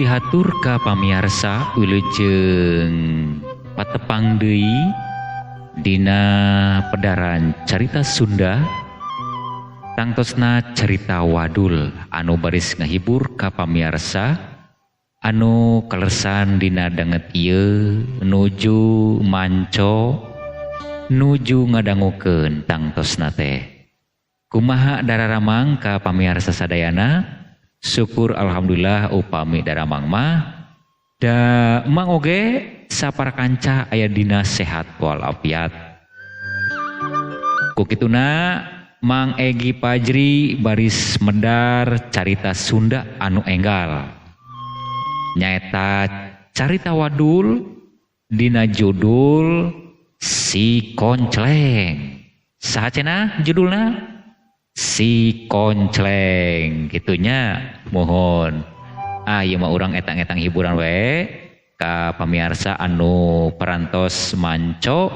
pihatur ka pamiarsa wilujeng patepang deui dina pedaran carita Sunda tangtosna carita wadul anu baris ngahibur ka pamiarsa anu kaleresan dina danget ieu nuju manco nuju ngadangukeun tangtosna teh. Kumaha dararamang ka pamiarsa sadayana? Syukur alhamdulillah upami daramang mah da mang oge saparakanca aya dina sehat walafiat. Kukituna Mang Egi Pajri baris medar carita Sunda anu enggal. Nyaeta carita wadul dina judul Si Koncleng. Saha cenah judulna? Si Koncleng gitunya. Mohon ieu mah urang etang-etang hiburan we ka pamiarsa anu parantos manco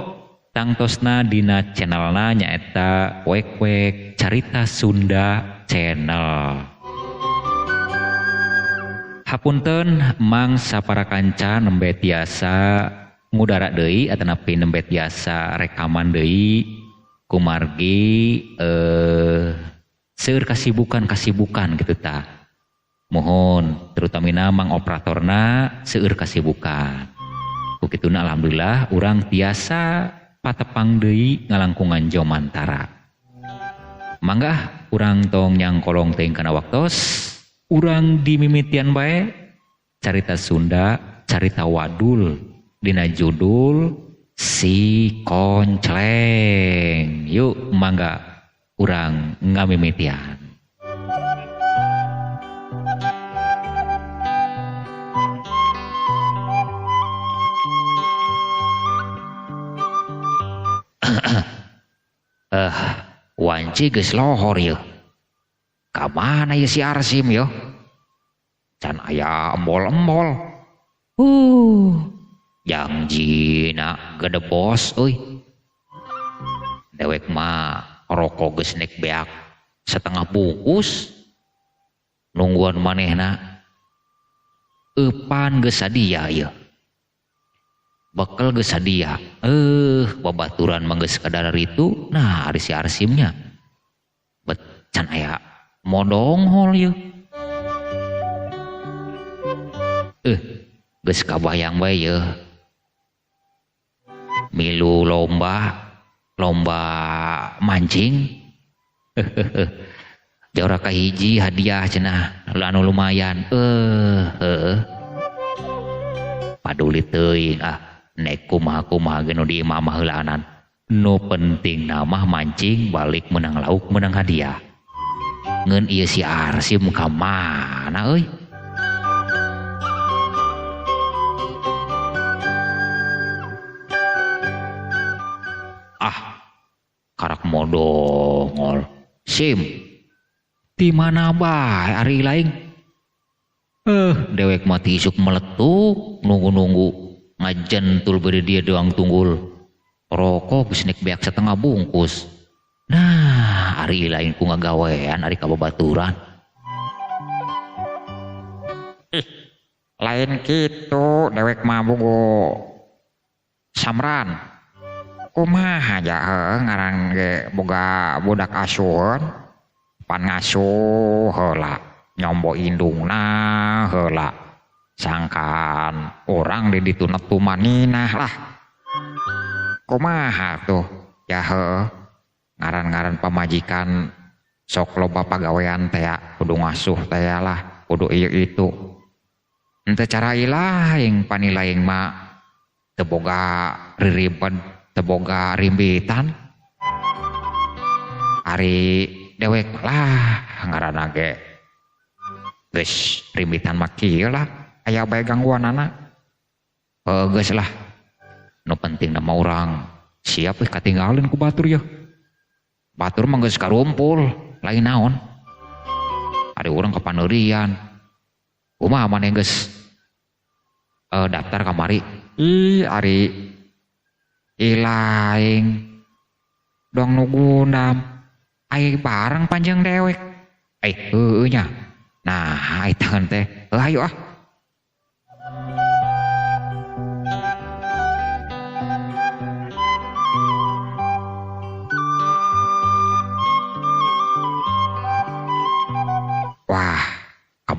tangtosna dina channelna nyaeta Wek-Wek Carita Sunda Channel. Hapunten Mang saparakanca nembe tiasa ngudara deui atanapi nembe tiasa rekaman deui kumargi seueur kasibukan gitu ta. Mohon terutamina Mang operatorna seueur kasibukan. Kukituna alhamdulillah urang tiasa patepang deui ngalangkungan jomantara. Mangga urang tong nyangkolong teuing kana waktos urang dimimitian bae carita Sunda carita wadul dina judul Si Koncleng. Yuk mangga urang ngamimitian. Wanci geus lohor yeuh. Ka mana ieu si Arsim yeuh? Can aya embol-embol. Jangjina gede bos euy. Dewek mah rokok geus nek beak setengah bungkus. Nungguan manehna eupan geus sadia ieu. Bekel geus sadia. Babaturan mah geus kadar itu. Nah, ari si Arsimnya. Bet can aya modonghol ieu. Geus kabayang bae yeuh. Milu lomba mancing. Jora kahiji hadiah cenah anu lumayan. Paduli teuing nek kumaha-kumaha ge nu di imah heulaanan. Nu penting mah mancing balik menang lauk menang hadiah. Ngeun ieu si Arsim ka mana euy? Karak modongol. Sim, di mana bae ari laing? Dewek mati isuk meletuk nunggu-nunggu ngajentul beri dia doang tunggul. Rokok geus nek beak setengah bungkus. Nah, ari lain ku ngagawean ari kababaturan. Lain kitu dewek mah bogo samran. Kumaha aja ngaran ge boga budak asuhan pan ngasuh heula nyombo indungna heula sangkan orang di ditu netumaninah lah. Kumaha tuh ya ngaran-ngaran pamajikan sok loba pagawean teh kudu ngasuh teh lah kudu ieu itu. Henteu cara laing panilaing mah teu boga riribed teboga rimbitan. Ari dewek lah ngaranna ge geus rimbitan mah kieu lah aya bae gangguanana. Geus lah nu penting mah urang siap katinggalin ku batur yeuh. Batur mah geus karumpul lain naon. Ari urang kapaneurian. Kumaha maneh geus daftar kamari? Ari ilaing dong nugundam ai barang panjang dewek nya nah ai tangan teh ayo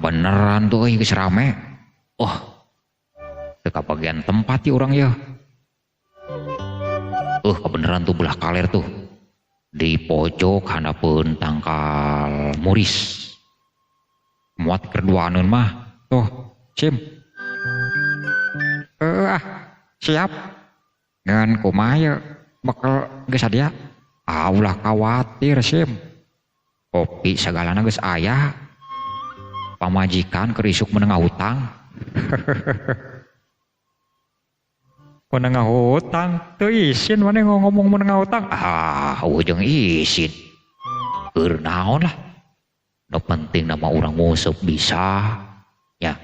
beneran tuh geus rame. Oh, teu bagian tempat ya orang ya. Kebeneran tuh belah kaler tuh. Di pojok handapeun tangkal muris. Muat kerduaneun mah. Tuh, Sim. Siap. Ngan kumaha ya bakal geus sadia. Ulah khawatir, Sim. Kopi segalana geus aya. Pamajikan keur isuk menengah hutang. Menengah hutang teu isin maneh ngomong menengah hutang. Ujung isin. Keur naon lah. Nu penting nama urang nguseup bisa ya.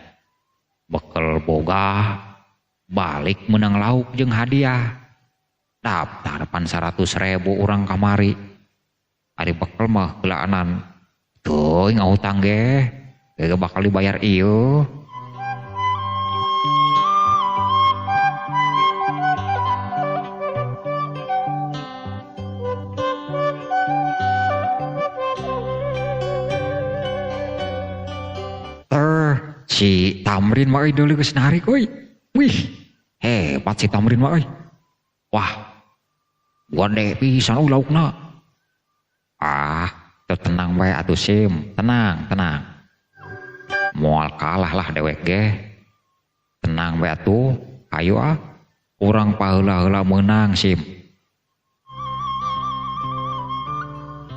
Bekel boga balik menang lauk jeung hadiah. Daftar pan 100.000 urang kamari. Ari bekel mah gelaanan. Teuing ngahutang ge. Gak bakal dibayar ieu. Si Tamrin mah deuleu geus narik euy. Wih, hebat si Tamrin mah euy. Wah, gede pisan laukna. Teu tenang bae atuh Sim, tenang. Moal kalah lah dewek ge. Tenang bae atuh, ayo urang paheula-heula meunang Sim.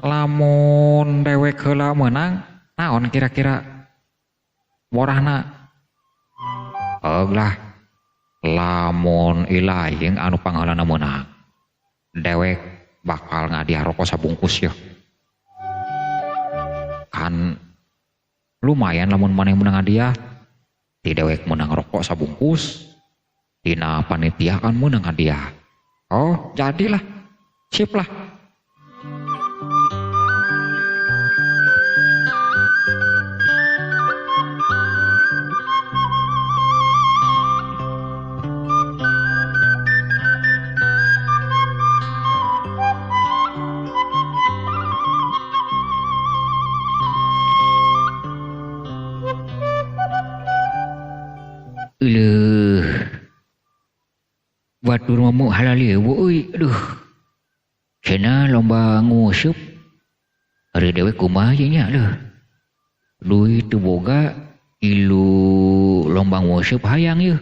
Lamun dewek heula meunang, naon kira-kira morahna? Lah, lamun ilaing anu pangheulana meunang, dewek bakal ngadiah rokok sabungkus ya. Kan lumayan lamun maneh menang hadiah, ti dewek menang rokok sabungkus, dina panitia kan menang hadiah. Oh, jadilah, sip lah. Batur mamu halalieu euy. Aduh. Cenah lomba nguseup. Ari dewek kumaha nya leuh. Duit teu boga ilu lomba nguseup hayang yeuh.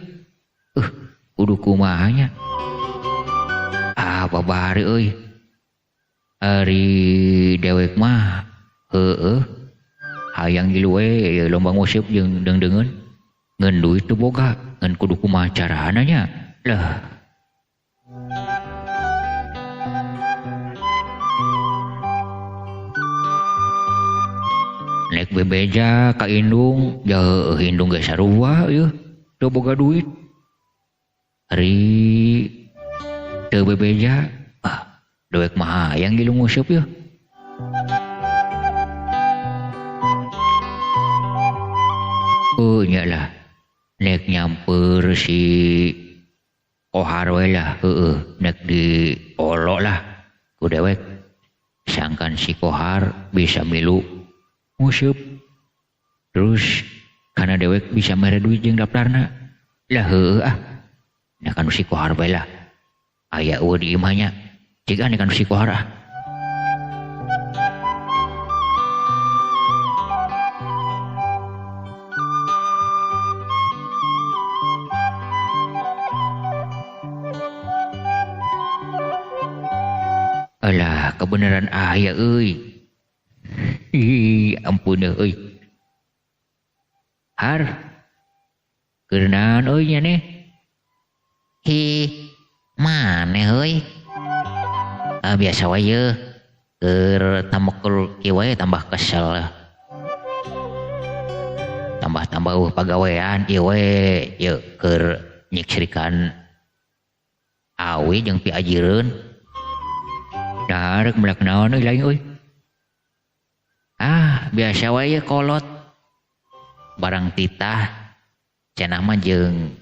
Kudu kumaha nya. Babari euy. Ari dewek mah hayang ilu we lomba nguseup jeung deung-deungeun. Ngeun duit teu boga, ngeun kudu kumaha carana nya. Lah. Nek bebeja ka indung, jauh indung geus sarua yeuh, teu boga duit. Ari teu bebeja, dewek mah hayang gilu nguseup yeuh. Nya lah, nek nyamper si kohar we lah, nek di olo lah ku dewek. Sangkan si kohar bisa milu nguseup. Terus karena dewek bisa mere duit jeung daftarna. Lah nya kan si kohar bae lah. Aya eueuh di imahnya. Cik ane kan si kohar Alah, kebenaran aya euy. Ampun euy. Har. Keur naon euy nya nih? Maneh euy. Biasa wae yeuh. Keur tambekul kieu wae tambah kesel. Tambah pagawean ieu we yeuh keur nyiksirikan awi jeung pi ajireun. Darek melak naon euy lain euy. Biasa wae kolot. Barang titah cenah mah jeung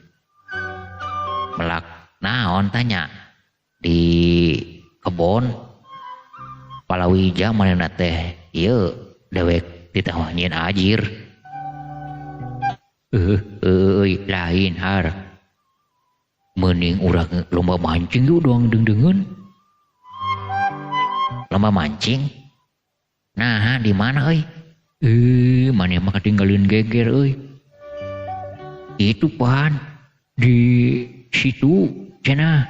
melak naon tanya di kebon palawija manehna teh ieu dewek titah mah nyieun ajir. Lain har. Mending urang lomba mancing yuk doang dengen. Lomba mancing? Nah, di mana euy? Mana mah ketinggalin geger euy. Itu pan di situ cenah.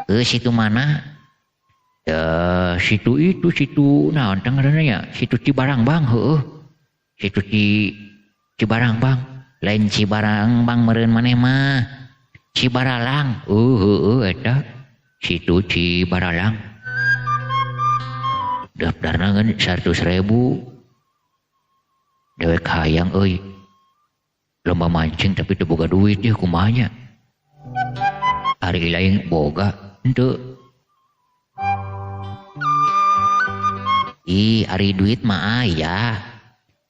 Situ mana? Ya, situ naon teh ngaranna ya? Situ Cibarangbang heueuh. Situ Cibarangbang. Lain Cibarangbang meureun maneh mah. Cibaralang. Eta. Situ Cibaralang. Daftarna kan 100.000. Dewek hayang euy. Lomba mancing tapi teu boga duit ya kumanya. Ari lain boga henteu. Ari duit mah aya.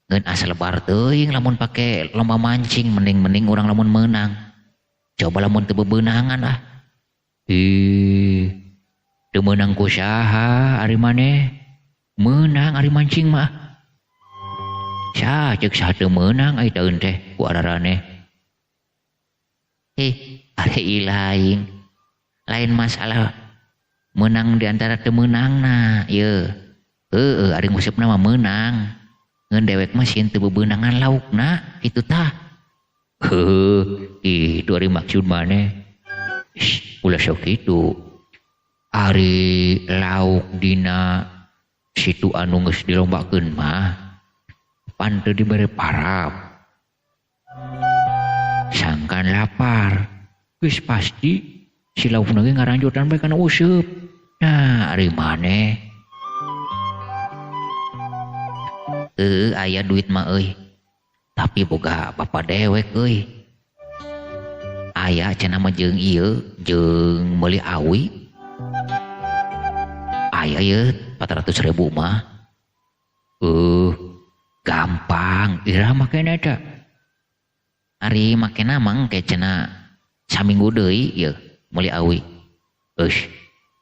Ngeun asal lebar teuing lamun pake lomba mancing mending urang lamun meunang. Coba lamun teu bebeunangan ah. Teu meunang ku saha ari maneh. Meunang ari mancing mah. Ceuk saha teu meunang ai taeun teh ku araraneh. Ari lain masalah menang di antara teu meunangna yeuh. Ari ngusupna mah meunang. Ngeun dewek mah sieun teu bebeunangan laukna kitu tah. Itu ari maksud maneh. Ulah sok kitu. Ari lauk dina situ anu geus dilombakeun mah pan teu dibere parab. Sangkan lapar. Geus pasti si laukna ge ngaranjutan bae kana useup. Nah, ari maneh aya duit mah euy. Tapi boga bapa dewek euy. Aya cenah mah jeung ieu, jeung meuli awi. Aya ye 400.000 mah. Gampang, irah makena eta. Ari makena mah ke cenah saminggu deui ye meuli awi.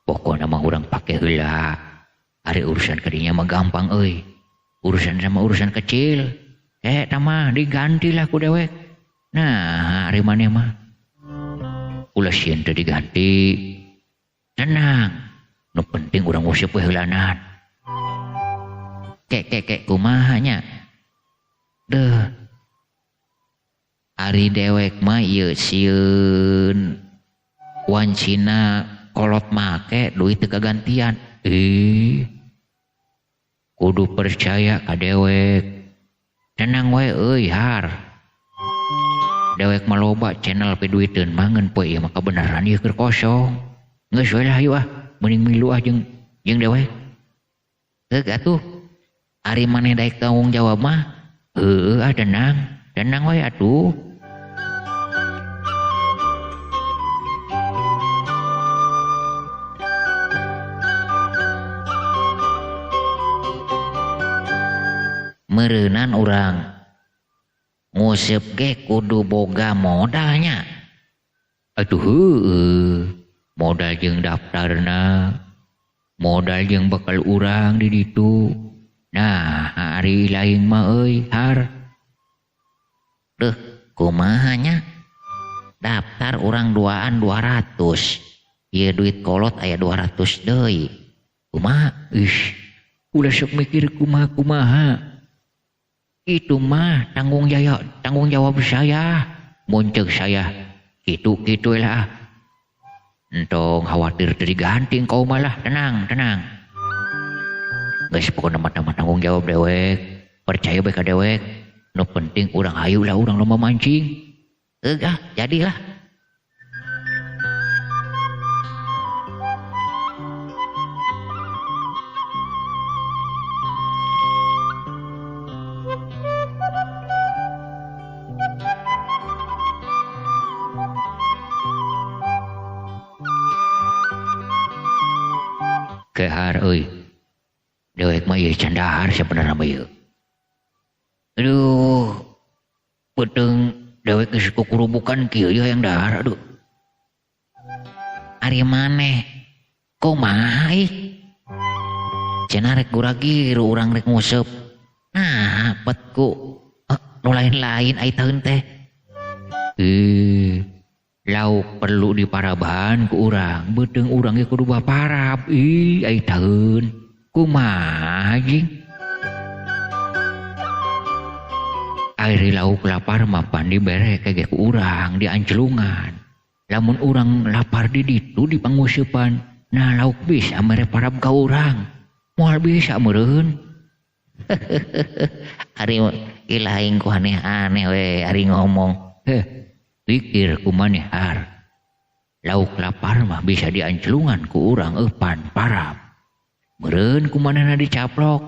Pokona mah urang pake heula. Ari urusan kadinya mah gampang euy. Urusan sama urusan kecil. Tamah diganti lah ku dewek. Nah, hari maneh mah. Ulah sieun teu diganti. Tenang. Nu penting urang useup we heulanan. Kek kumaha nya? Ari dewek mah ieu sieun wancina kolot make duit teu kagantian. Kudu percaya ka dewek. Tenang we euy har. Dewek mah loba channel pe duiteun mah ngeun poe ieu mah kabeneran ieu keur kosong. Geus we lah ieu ah, mending milu ah jeung dewek. Atuh. Ari maneh daek tanggung jawab mah tenang we atuh. Meureunan urang nguseup ge kudu boga modalnya. Modal jeung daftarna, modal jeung bakal urang di ditu. Nah, ari lain mah euy har. Kumaha nya? Daftar urang duaan 200. Ieu duit kolot aya 200 deui. Kumaha? Ulah sok mikir kumaha. Itu mah tanggung jawab saya. Muncul saya gitu lah. Entong khawatir diganti kau malah. Tenang. Geus pokona mah tanggung jawab dewek. Percaya bae ka dewek. Nu penting urang hayu lah urang lomba mancing. Jadilah. Kehar euy. Dewek mah ieu candahar sebenarnya mah ieu. Aduh. Beteung dewek geus kukurubukan kieu yang dahar aduh. Ari maneh kumaha ih? Cenah rek guragiru urang rek nguseup. Nah, petku nu lain-lain ai taheun teh. Lauk perlu diparabahan ku urang, beuteung urang ge kudu baparab. Ai taheun. Kumaha anjing? Airi lauk lapar mapan dibere kage ku urang di ancelungan. Lamun urang lapar di ditu di panguseupan, nah lauk bisa mere parab ka urang. Moal bisa meureun. Ari ilaing ku aneh-aneh we ari ngomong. Pikir kumaneh har. Lauk lapar mah bisa di ancelungan ku urang eupan parab. Meureun kumanehna dicaplok.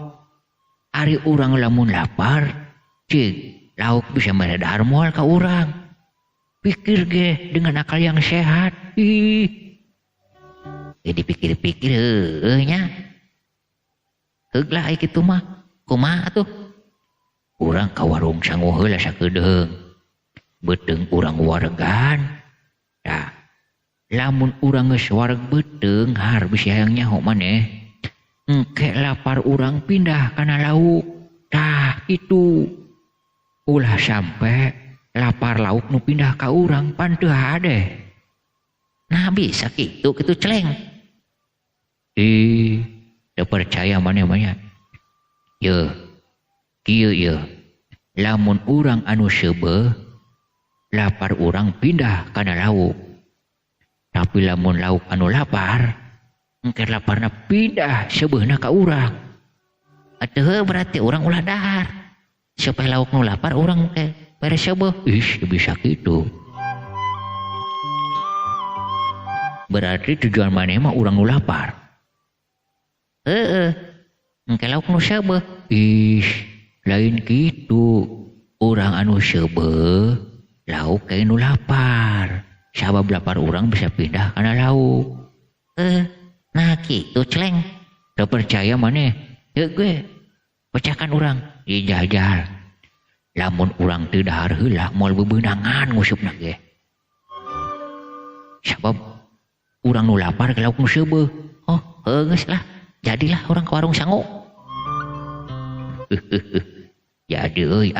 Ari urang lamun lapar, cik lauk bisa mere dahar moal ka urang. Pikir ge dengan akal yang sehat. Dipikir-pikir nya. Heuglah ai kitu mah. Kumaha atuh? Urang ka warung sangu heula sakedeung. Beuteung urang waregan. Tah, lamun urang geus wareg beuteung har bisi hayang nyaho maneh. Engke lapar urang pindah kana lauk. Tah, itu. Ulah sampe lapar lauk nu pindah ka urang pan teu hade. Nah bisa kitu celeng. Teu percaya maneh mah nya. Ye, kieu ye. Lamun urang anu seubeuh, lapar urang pindah kana lauk. Tapi lamun lauk anu lapar, engke laparna pindah seubeuhna ka urang. Atuh berarti urang ulah dahar. Supaya lauk nu lapar urang teh beres seubeuh. Bisa kitu. Berarti tujuan maneh mah urang nu lapar. Engke lauk nu seubeuh. Lain kitu. Urang anu seubeuh lauk kae nu lapar. Sabab lapar urang bisa pindah kana lauk. Nah kitu celeng. Teu percaya maneh. Teu gue. Pecahkan urang. Jajal. Lamun urang teu dahar heula moal bebeunangan ngusupna ge. Sabab urang nu lapar ke lauk nu seubeuh. Geus lah. Jadilah urang ke warung sangu. Jadi euy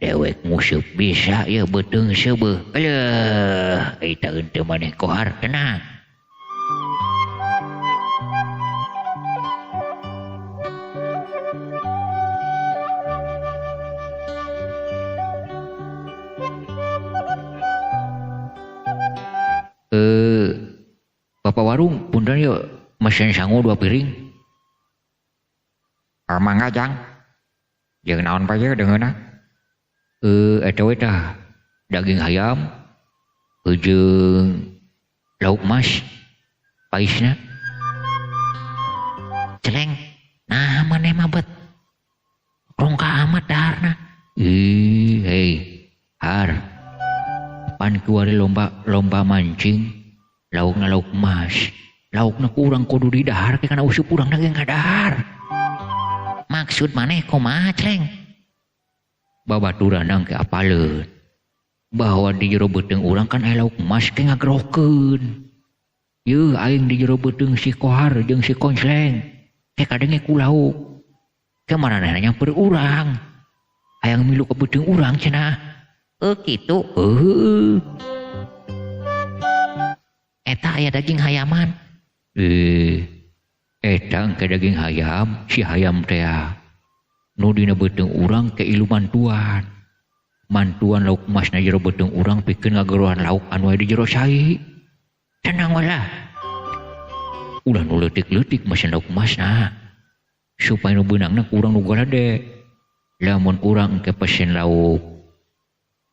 dewek ngusup bisa ya beuteung seubeuh. Aleuh, eta henteu maneh kohar tenang. Bapak warung punten yuk mesen sangu 2 piring. Mangga jang. Jeung naon bae deungeunna? Eta we tah daging ayam jeung lauk mas paisna. Celeng, nah maneh mah bet. Rongka amat daharna. Har. Pan kuari lomba mancing, laukna lauk mas. Laukna kurang kudu didahar ke kana usup urang ge ngadahar. Maksud maneh kumaha celeng? Babaturan ke apaleun bahwa di jero beuteung urang kan aya lauk mas ke ngagrokeun. Yeuh aing di jero beuteung si kohar jeung si konsleng ke kadenge ku lauk. Ke maranehna nyamper urang. Hayang milu ka beuteung urang cenah. Kitu. Eta aya daging hayaman. Eta engke daging hayam, si hayam teh nu dina beuteung urang ke ilu mantuan. Mantuan lauk masna jero beuteung urang pikeun ngageruhan lauk anu aya di jero sai. Tenang walah. Ulah nu leutik-leutik mesen lauk masna. Supaya nu beunangna urang nu galade. Lamun urang engke pesen lauk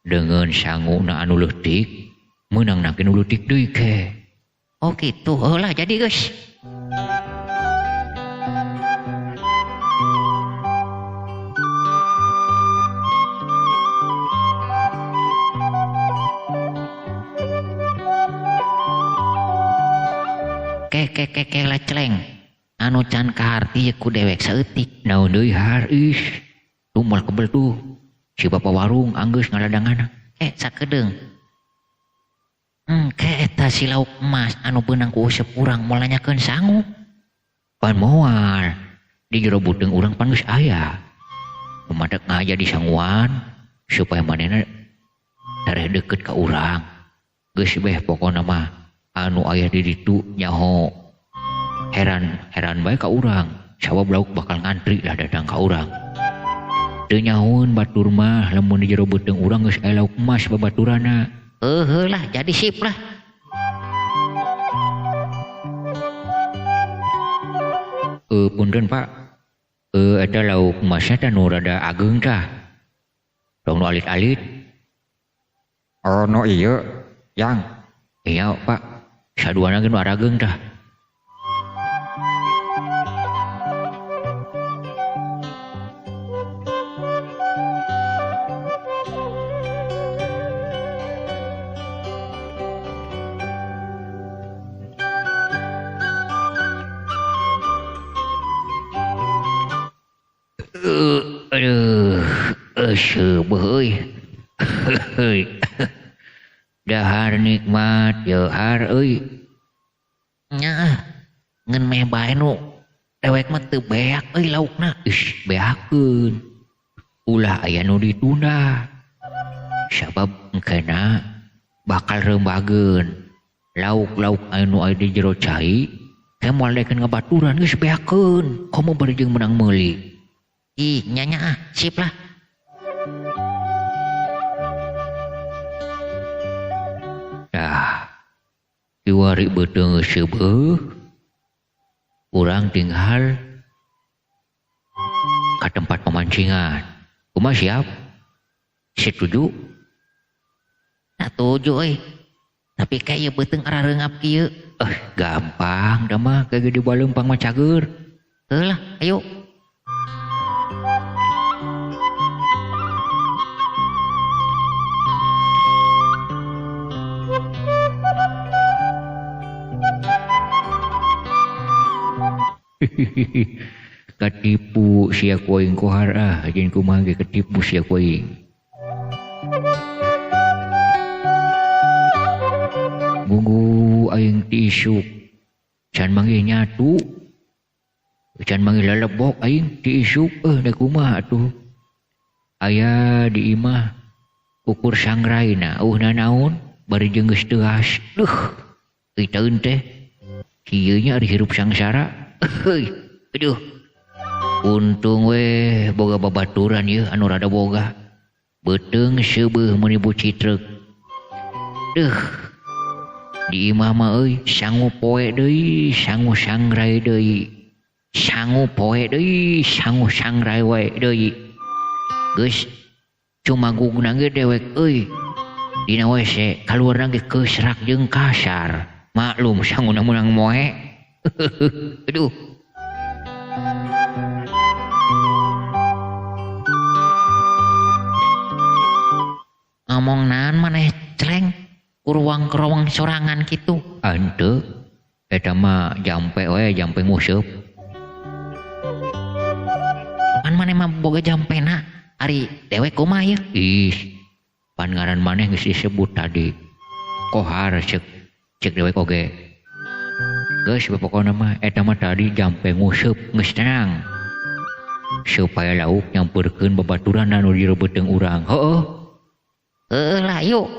dengan sanguna anu leutik, meunang nake nu leutik deui ke. Oh kitu, heulah jadi geus. Ke lah celeng. Anu can kaharti ku dewek saeutik. Naon deui har tuh moal kebel tuh. Si bapak warung anggeus ngaladangan. Sakedeung. Ke eta si lauk emas anu beunang ku useup urang moal nanyakeun sangu. Pan moal di jero beuteung urang pan geus aya. Lumadak ngaja di sangguan supaya manehna tareh deket ka urang. Geus beh pokona mah anu aya di ditu nyaho heran bae ka urang sabab lauk bakal ngantri lah datang ka urang. Teu nyahoun batur mah lamun di jero beuteung urang geus aya lauk emas babaturana. Heuh lah jadi sip lah. Punten Pak. Eta lauk emasnya teh nu rada ageung tah. Tong nu alit-alit. Oh no ieu yang. Iya Pak. Saduana ge nu arageung tah. Sebeuh euy. Dahar nikmat jeuhar euy. Nya ngeun meh bae nu dewek mah teu beak euy laukna. Beakeun. Ulah aya nu ditunda. Sabab engkena bakal rembageun. Lauk-lauk anu aya di jero cai teh moal daekeun ngabaturan geus beakeun. Komo bari jeung menang meuli. Ih, nya sip lah. Kiwari beuteung seubeuh urang tinggal ka tempat pemancingan. Kumaha siap? Setuju? Setuju euy. Tapi kayak beuteung arareungap kieu. Gampang da mah kayak di baleumpang mah cager. Heulah, ayo. Katipu sia koing kohar jeung kumaha ge katipu sia koing. Gunggu aing ti isuk can manggih nyatu. Can manggih lalebok aing ti isuk da kumaha atuh. Aya di imah ukur sangraina naon bari jeung geus teuas. Iteun teh kieu nya ari hirup sangsara. Aduh. Untung we boga babaturan ye anu rada boga. Beuteung seubeuh mun ibu citreuk. Di imah mah euy sangu poe deui, sangu sangrai deui. Sangu poe deui, sangu sangrai wae deui. Geus cuma guguna ge dewek euy. Dina WC kaluarna ge keusrak jeung kasar. Maklum sanguna meunang moe. Aduh. Ngomong naon maneh celeng kurwang kerowang sorangan kitu. Henteu eta mah jampe we jampe museup. Pan maneh mah boga jampena ari dewek kumaha ieu? Ih, pan ngaran maneh geus disebut tadi. Kohar cek dewek oge. Geus pokona mah eta mah tadi jampe nguseup geus tenang. Supaya lauk nyampurkeun babaturan anu di beuteung urang. Heueuh. Lah yuk.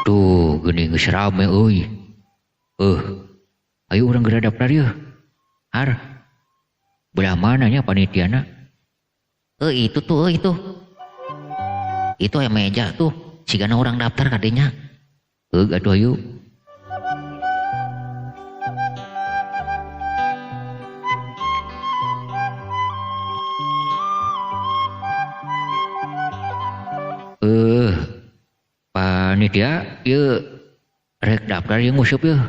Tuh, geuning geus rame euy. Ayo urang geura daftar yeuh. Har. Belah mananya panitiana? Itu tuh, itu. Itu yang meja tuh. Sigana orang daftar kadinya. Atuh ayo. Panitia, ieu rek daftar ieu nguseup yeuh.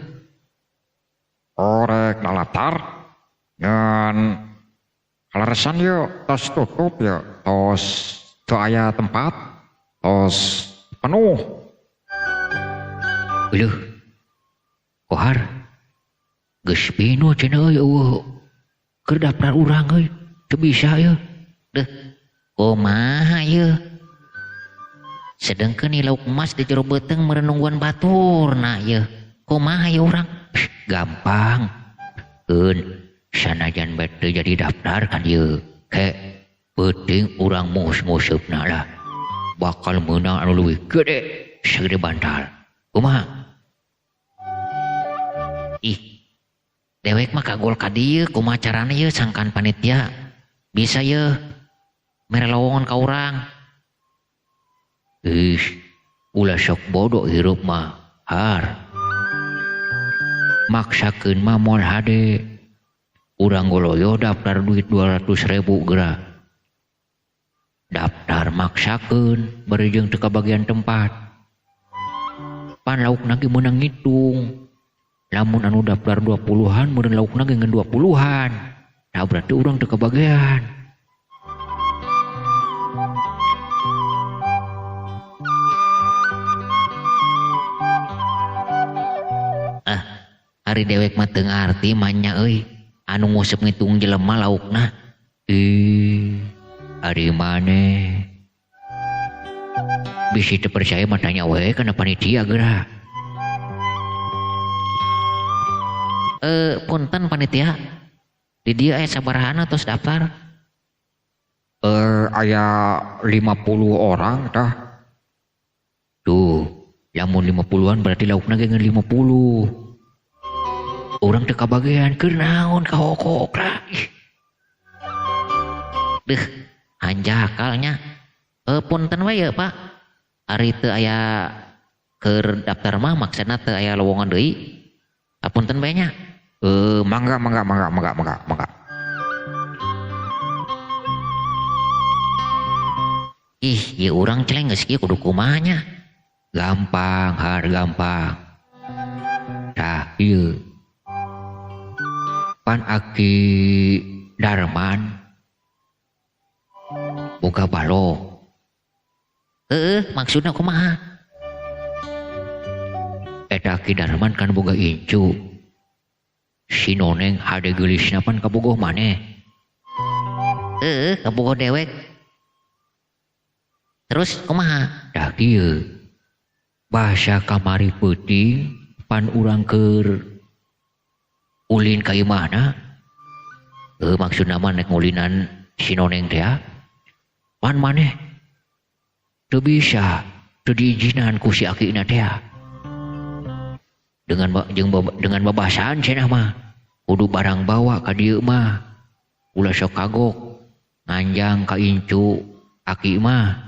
Rek daftar. Ngan kaleresan yuk tos tutup yuk tos teu aya tempat tos penuh. Leuh. Kohar. Geus pinu cenah euy eueuh. Keur daftar urang euy. Teu bisa yeuh. Deuh. Kumaha yeuh? sedangkan ni lauk emas di jero beteng merenungguan batur nah ye kumaha ya urang gampang sanajan bete jadi daftar kan ye ke penting urang mus-musupna lah bakal menang anu leuwih gede sagede bantal kumaha ih dewek mah kagol ka dieu kumaha carana ye sangkan panitia bisa ye mere lowongan ka urang ulah sok bodoh hirup mah har maksakeun mah moal hade urang goloyo daftar duit 200.000 geura daftar maksakeun bari jeung teu kabagian tempat pan laukna ge meunang ngitung lamun anu daftar 20-an meureun laukna ge ngan 20-an tah berarti urang teu kabagian hari dewek mah teu ngarti manya euy anu nguseup ngitung jelema laukna ari maneh bisi teu percaya mah tanya we kana panitia geura punten panitia di dieu aya sabaraha tos daftar aya 50 orang tah tuh lamun 50-an berarti laukna ge ngan 50 orang teu kabagean keur naon kahokok lah deuh hanjakalnya punten we ya Pak ari teu aya keur daftar mah maksudna teu aya lowongan deui punten we nya mangga ih ieu urang celeng geus kieu kudu kumaha nya gampang har gampang tah ieu pan Aki Darman boga balong maksudna kumaha eta Aki Darman kan boga incu si noneng hade geulisna pan kabogoh maneh kabogoh dewek terus kumaha dah kieu bahasa kamari peuting pan urang keur ulin ka imahna maksudna mah nek ngulinan si noneng teh pan maneh teu bisa teu diizinan ku si akina teh dengan babasaan cenah mah kudu barang bawa ka dieu mah ulah sok kagok nganjang ka incu aki mah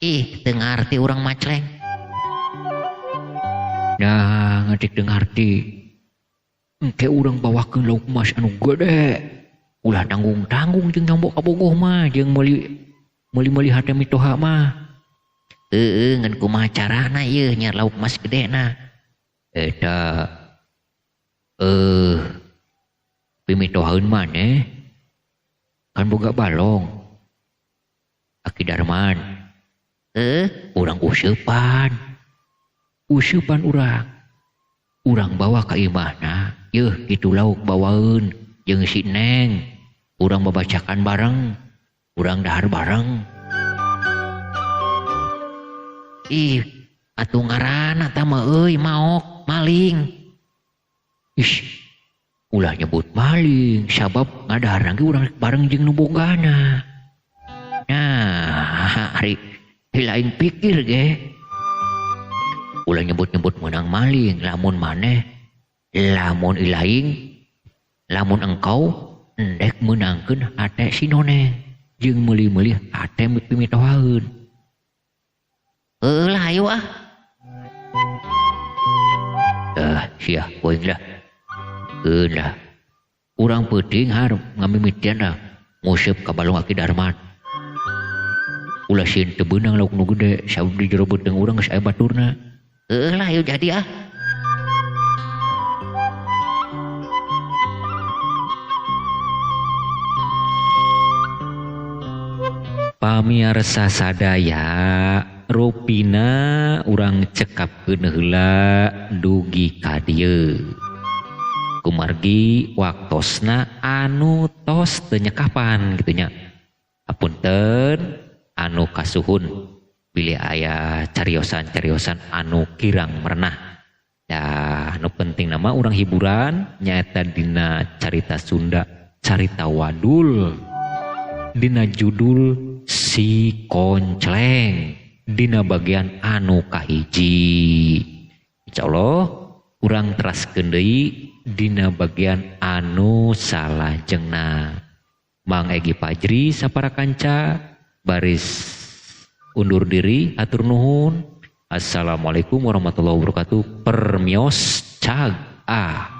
ih teu ngarti urang macleng nah ngetik teu ngarti engke urang bawakeun lauk emas anu gede ulah tanggung-tanggung jeung nyambok kabogoh mah jeung meuli hate mitoha mah ngan kumaha carana ieu nya lauk emas gedena eta pimitohaeun maneh kan boga balong Aki Darman urang useupan urang bawa ka imahna yeuh kitu lauk bawaeun jeung si Neng urang babacakan bareng urang dahar bareng ih atuh ngaranna tah mah euy maok maling ulah nyebut maling sabab ngadahar ge urang bareng jeung nu bogana nah hari lain pikir ge ulah nyebut-nyebut menang maling lamun maneh lamun ilaing lamun engkau endek menangkeun hate si noneng jeung meuli-meuli hate pimitohaeun lah ayo sia poing lah lah urang peuting hareup ngamimitian lah nguseup ka balong Aki Darman ulah sieun teu beunang lauk nu gede sabab di jero beuteng urang geus aya baturna lah ayo jadi pamirsa sadaya rupina urang cekapkeun heula dugi ka dieu kumargi waktosna anu tos teu nyekapan kitu nya hapunten anu kasuhun pilih aya cariosan-cariosan anu kirang merenah. Ya, anu penting nama urang hiburan nyaeta dina carita Sunda, carita Wadul. Dina judul Si Koncleng, dina bagian anu kahiji. Insyaallah urang teraskeun deui dina bagian anu salajengna. Mang Egi Fajri sapara kanca baris undur diri, atur nuhun. Assalamualaikum warahmatullahi wabarakatuh. Permios cag ah.